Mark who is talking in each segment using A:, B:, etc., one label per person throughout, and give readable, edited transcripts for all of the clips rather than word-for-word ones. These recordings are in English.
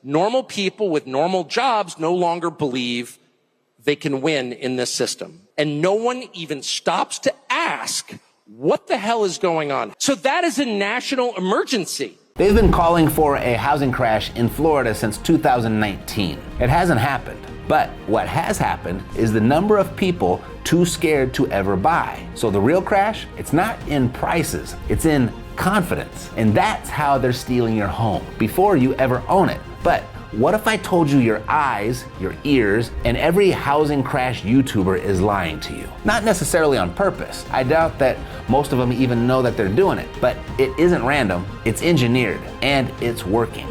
A: normal people with normal jobs no longer believe they can win in this system. And no one even stops to ask what the hell is going on. So that is a national emergency.
B: They've been calling for a housing crash in Florida since 2019. It hasn't happened. But what has happened is the number of people too scared to ever buy. So the real crash, it's not in prices, it's in confidence. And that's how they're stealing your home before you ever own it. But what if I told you your eyes, your ears, and every housing crash YouTuber is lying to you? Not necessarily on purpose. I doubt that most of them even know that they're doing it. But it isn't random, it's engineered, and it's working.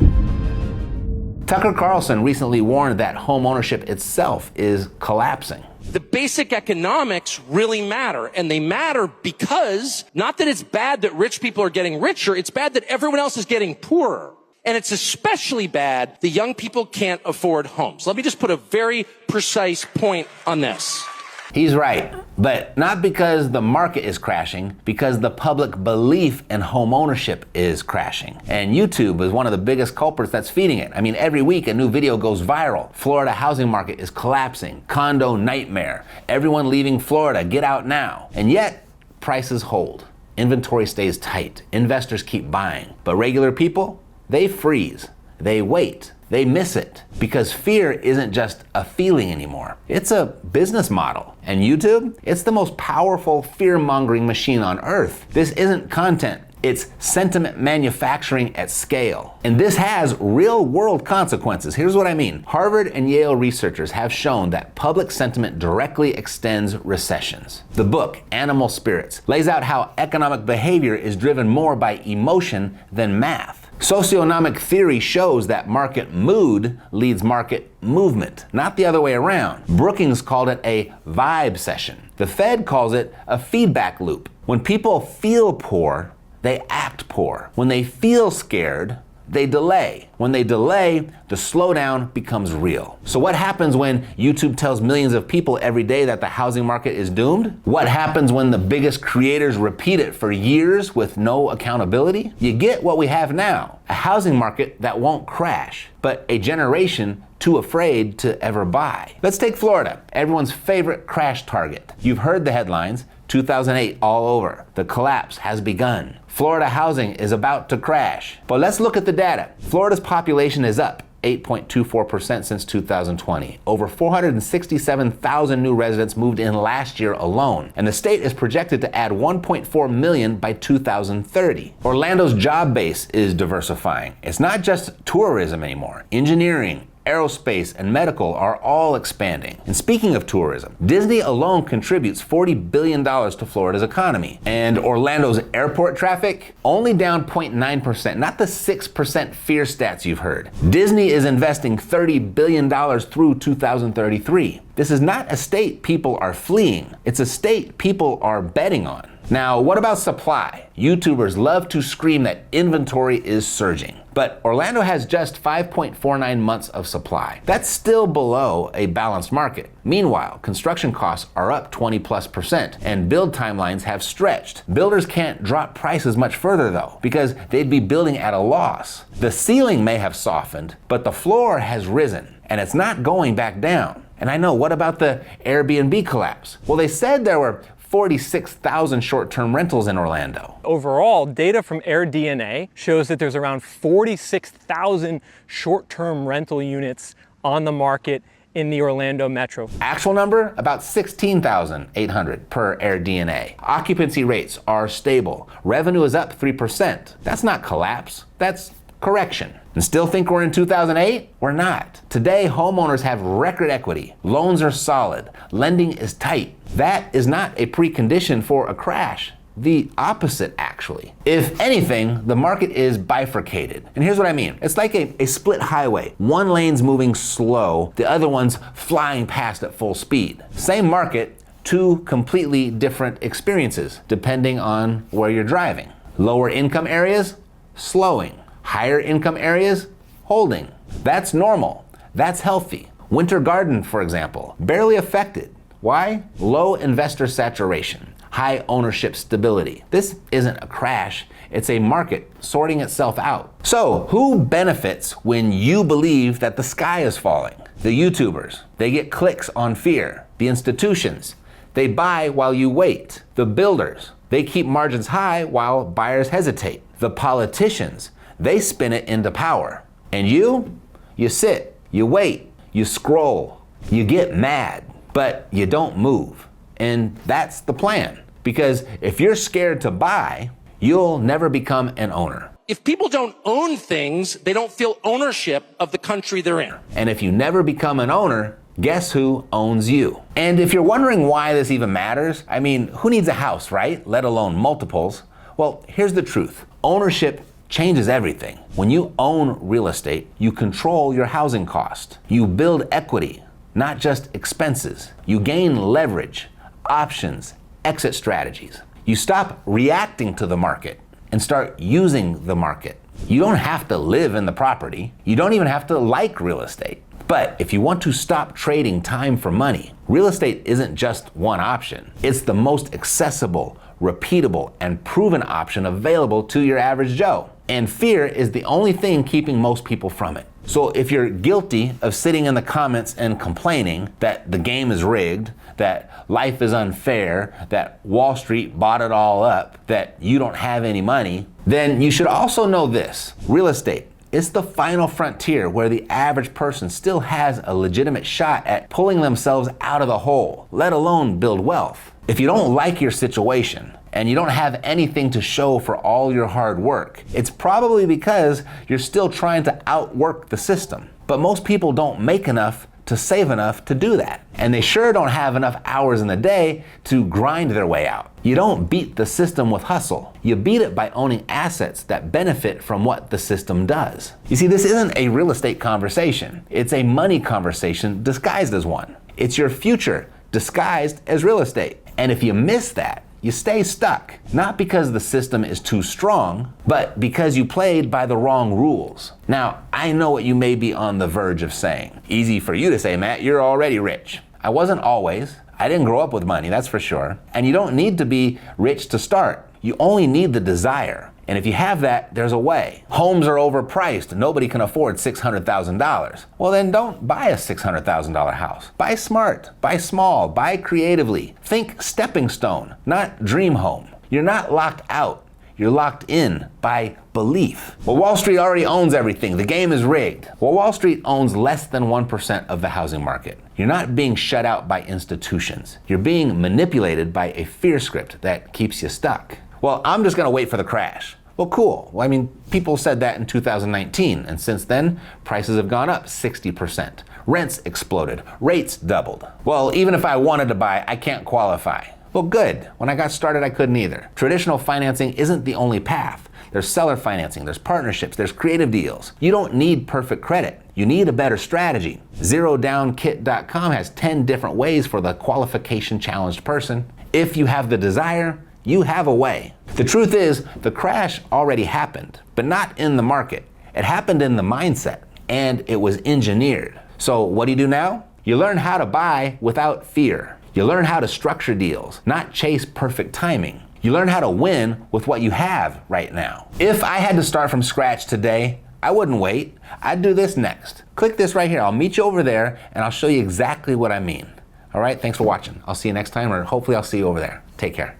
B: Tucker Carlson recently warned that home ownership itself is collapsing.
A: The basic economics really matter, and they matter because, not that it's bad that rich people are getting richer, it's bad that everyone else is getting poorer. And it's especially bad the young people can't afford homes. Let me just put a very precise point on this.
B: He's right, but not because the market is crashing, because the public belief in home ownership is crashing. And YouTube is one of the biggest culprits that's feeding it. I mean, every week a new video goes viral. Florida housing market is collapsing. Condo nightmare. Everyone leaving Florida, get out now. And yet, prices hold. Inventory stays tight. Investors keep buying. But regular people, they freeze. They wait. They miss it because fear isn't just a feeling anymore. It's a business model. And YouTube, it's the most powerful fear-mongering machine on earth. This isn't content. It's sentiment manufacturing at scale. And this has real-world consequences. Here's what I mean. Harvard and Yale researchers have shown that public sentiment directly extends recessions. The book, Animal Spirits, lays out how economic behavior is driven more by emotion than math. Socioeconomic theory shows that market mood leads market movement, not the other way around. Brookings called it a vibe session. The Fed calls it a feedback loop. When people feel poor, they act poor. When they feel scared, they delay. When they delay, the slowdown becomes real. So what happens when YouTube tells millions of people every day that the housing market is doomed? What happens when the biggest creators repeat it for years with no accountability? You get what we have now, a housing market that won't crash, but a generation too afraid to ever buy. Let's take Florida, everyone's favorite crash target. You've heard the headlines, 2008 all over. The collapse has begun. Florida housing is about to crash. But let's look at the data. Florida's population is up 8.24% since 2020. Over 467,000 new residents moved in last year alone, and the state is projected to add 1.4 million by 2030. Orlando's job base is diversifying. It's not just tourism anymore. Engineering, aerospace, and medical are all expanding. And speaking of tourism, Disney alone contributes $40 billion to Florida's economy. And Orlando's airport traffic, only down 0.9%, not the 6% fear stats you've heard. Disney is investing $30 billion through 2033. This is not a state people are fleeing. It's a state people are betting on. Now, what about supply? YouTubers love to scream that inventory is surging. But Orlando has just 5.49 months of supply. That's still below a balanced market. Meanwhile, construction costs are up 20+%, and build timelines have stretched. Builders can't drop prices much further though, because they'd be building at a loss. The ceiling may have softened, but the floor has risen, and it's not going back down. And I know, what about the Airbnb collapse? Well, they said there were 46,000 short-term rentals in Orlando.
C: Overall, data from AirDNA shows that there's around 46,000 short-term rental units on the market in the Orlando metro.
B: Actual number, about 16,800 per AirDNA. Occupancy rates are stable. Revenue is up 3%. That's not collapse, that's correction. And still think we're in 2008? We're not. Today, homeowners have record equity. Loans are solid. Lending is tight. That is not a precondition for a crash. The opposite, actually. If anything, the market is bifurcated. And here's what I mean. It's like a split highway. One lane's moving slow, the other one's flying past at full speed. Same market, two completely different experiences, depending on where you're driving. Lower income areas, slowing. Higher income areas, holding. That's normal. That's healthy. Winter Garden, for example, barely affected. Why? Low investor saturation. high ownership stability. This isn't a crash, it's a market sorting itself out. So, who benefits when you believe that the sky is falling? The YouTubers. They get clicks on fear. The institutions. They buy while you wait. The builders. They keep margins high while buyers hesitate. The politicians. They spin it into power. And you sit, you wait, you scroll, you get mad, but you don't move. And that's the plan. Because if you're scared to buy, you'll never become an owner.
A: If people don't own things, they don't feel ownership of the country they're in.
B: And if you never become an owner, guess who owns you? And if you're wondering why this even matters, I mean, who needs a house, right? Let alone multiples. Well, here's the truth. Ownership changes everything. When you own real estate, you control your housing cost. You build equity, not just expenses. You gain leverage, options, exit strategies. You stop reacting to the market and start using the market. You don't have to live in the property. You don't even have to like real estate. But if you want to stop trading time for money, real estate isn't just one option. It's the most accessible, repeatable, and proven option available to your average Joe. And fear is the only thing keeping most people from it. So if you're guilty of sitting in the comments and complaining that the game is rigged, that life is unfair, that Wall Street bought it all up, that you don't have any money, then you should also know this. Real estate, it's the final frontier where the average person still has a legitimate shot at pulling themselves out of the hole, let alone build wealth. If you don't like your situation, and you don't have anything to show for all your hard work, it's probably because you're still trying to outwork the system. But most people don't make enough to save enough to do that. And they sure don't have enough hours in the day to grind their way out. You don't beat the system with hustle. You beat it by owning assets that benefit from what the system does. You see, this isn't a real estate conversation. It's a money conversation disguised as one. It's your future disguised as real estate. And if you miss that, you stay stuck, not because the system is too strong, but because you played by the wrong rules. Now, I know what you may be on the verge of saying. Easy for you to say, Matt, you're already rich. I wasn't always. I didn't grow up with money, that's for sure. And you don't need to be rich to start. You only need the desire. And if you have that, there's a way. Homes are overpriced. Nobody can afford $600,000. Well, then don't buy a $600,000 house. Buy smart, buy small, buy creatively. Think stepping stone, not dream home. You're not locked out. You're locked in by belief. Well, Wall Street already owns everything. The game is rigged. Well, Wall Street owns less than 1% of the housing market. You're not being shut out by institutions. You're being manipulated by a fear script that keeps you stuck. Well, I'm just gonna wait for the crash. Well, cool. Well, I mean, people said that in 2019, and since then, prices have gone up 60%. Rents exploded. Rates doubled. Well, even if I wanted to buy, I can't qualify. Well, good. When I got started, I couldn't either. Traditional financing isn't the only path. There's seller financing, there's partnerships, there's creative deals. You don't need perfect credit. You need a better strategy. ZeroDownKit.com has 10 different ways for the qualification challenged person. If you have the desire, you have a way. The truth is, the crash already happened, but not in the market. It happened in the mindset, and it was engineered. So what do you do now? You learn how to buy without fear. You learn how to structure deals, not chase perfect timing. You learn how to win with what you have right now. If I had to start from scratch today, I wouldn't wait. I'd do this next. Click this right here. I'll meet you over there, and I'll show you exactly what I mean. All right, thanks for watching. I'll see you next time, or hopefully I'll see you over there. Take care.